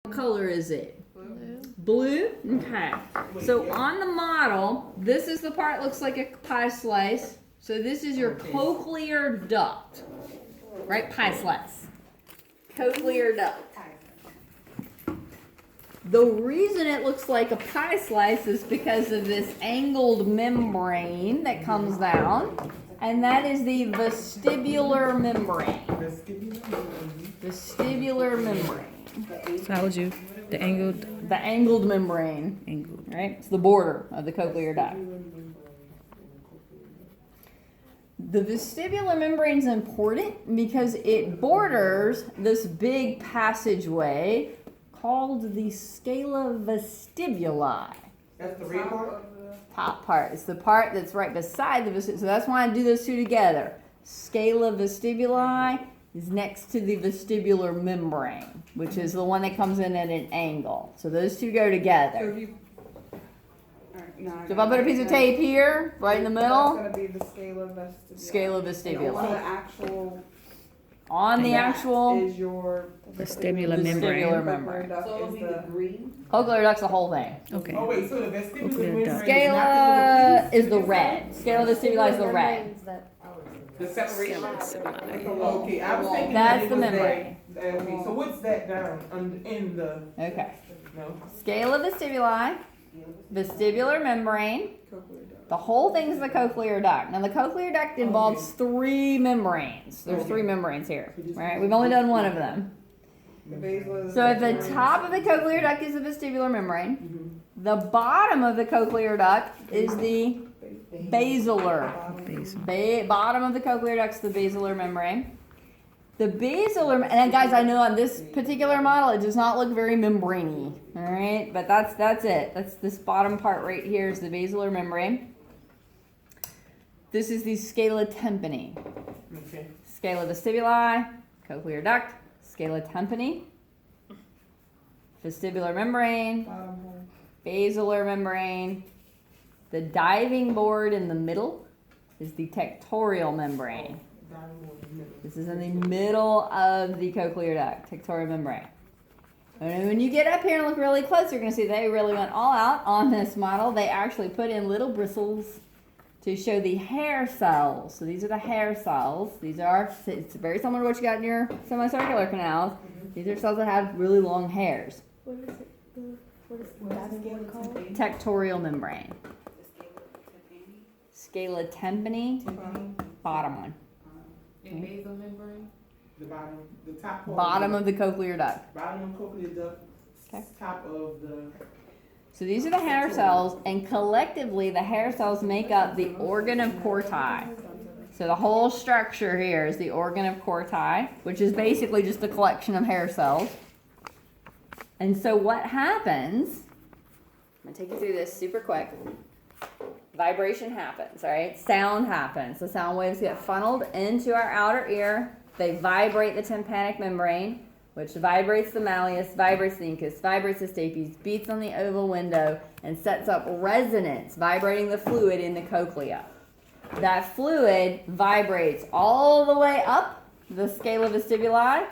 What color is it? Blue? Okay. So on the model, this is the part that looks like a pie slice. So this is your cochlear duct. Right? Pie slice. Cochlear duct. The reason it looks like a pie slice is because of this angled membrane that comes down. And that is the vestibular membrane. Vestibular membrane. So how would you, the angled? The angled membrane. Angled. Right? It's the border of the cochlear duct. The vestibular membrane is important because it borders this big passageway called the scala vestibuli. That's the red part? Top part. It's the part that's right beside the vestibule. So that's why I do those two together. Scala vestibuli is next to the vestibular membrane, which is the one that comes in at an angle. So those two go together. So if I put a piece of tape here, right in the middle, That's going to be the scala vestibuli. scala vestibuli. On On the the actual actual is your Vestibular membrane. vestibular membrane. duct So it'll is be the the green? Cochlear duct's the whole thing. Okay. Oh wait, so the vestibular Cochlear membrane duct. is Scala not is the red. Scala vestibuli is the red. the separation. Vestibuli. Okay, I was thinking That's that it the was membrane. that. Okay, so what's that down in the Okay. no? Scala vestibuli, vestibular membrane. cochlear duct. The whole thing is the cochlear duct. Now the cochlear duct involves three membranes. There's three membranes here, right? We've only done one of them. The basal is So at the top of the cochlear duct is the vestibular membrane. The bottom of the cochlear duct is the basilar. Bottom of the cochlear duct is the basilar membrane. The basilar, and then guys, I know on this particular model it does not look very membraney, all right? But that's it. That's this bottom part right here is the basilar membrane. This is the scala tympani. Okay. Scala vestibuli, cochlear duct, scala tympani, vestibular membrane, bottom hole. basilar membrane. The diving board in the middle is the tectorial membrane. This is in the middle of the cochlear duct, tectorial membrane. And when you get up here and look really close, you're going to see they really went all out on this model. They actually put in little bristles to show the hair cells. So these are the hair cells. These are, it's very similar to what you got in your semicircular canals. These are cells that have really long hairs. What is it? What is that board called? Tectorial membrane. Scala tympani, bottom one. And basal membrane? The bottom, the top part. Bottom of the cochlear duct. Bottom of cochlear duct. Okay. Top of the. So these are the hair cells, and collectively the hair cells make up the organ of corti. So the whole structure here is the organ of corti, which is basically just a collection of hair cells. And so what happens, I'm going to take you through this super quick. Vibration happens, all right? Sound happens. The sound waves get funneled into our outer ear. They vibrate the tympanic membrane, which vibrates the malleus, vibrates the incus, vibrates the stapes, beats on the oval window, and sets up resonance, vibrating the fluid in the cochlea. That fluid vibrates all the way up the scala vestibuli,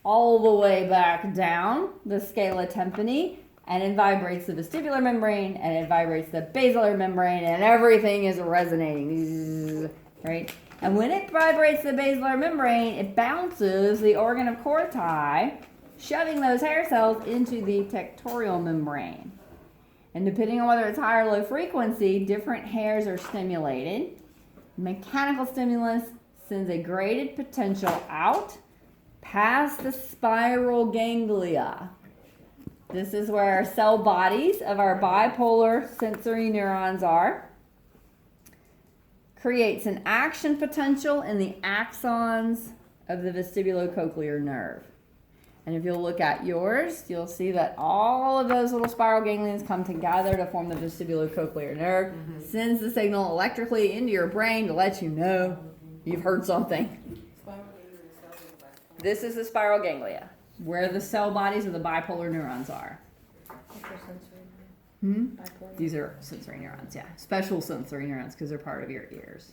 all the way back down the scala tympani, and it vibrates the vestibular membrane, and it vibrates the basilar membrane, and everything is resonating, right? And when it vibrates the basilar membrane, it bounces the organ of corti, shoving those hair cells into the tectorial membrane. And depending on whether it's high or low frequency, different hairs are stimulated. Mechanical stimulus sends a graded potential out past the spiral ganglia. This is where our cell bodies of our bipolar sensory neurons are. Creates an action potential in the axons of the vestibulocochlear nerve. And if you'll look at yours, you'll see that all of those little spiral ganglions come together to form the vestibulocochlear nerve. Sends the signal electrically into your brain to let you know you've heard something. This is the spiral ganglia, where the cell bodies of the bipolar neurons are. These are sensory neurons, yeah. Special sensory neurons because they're part of your ears.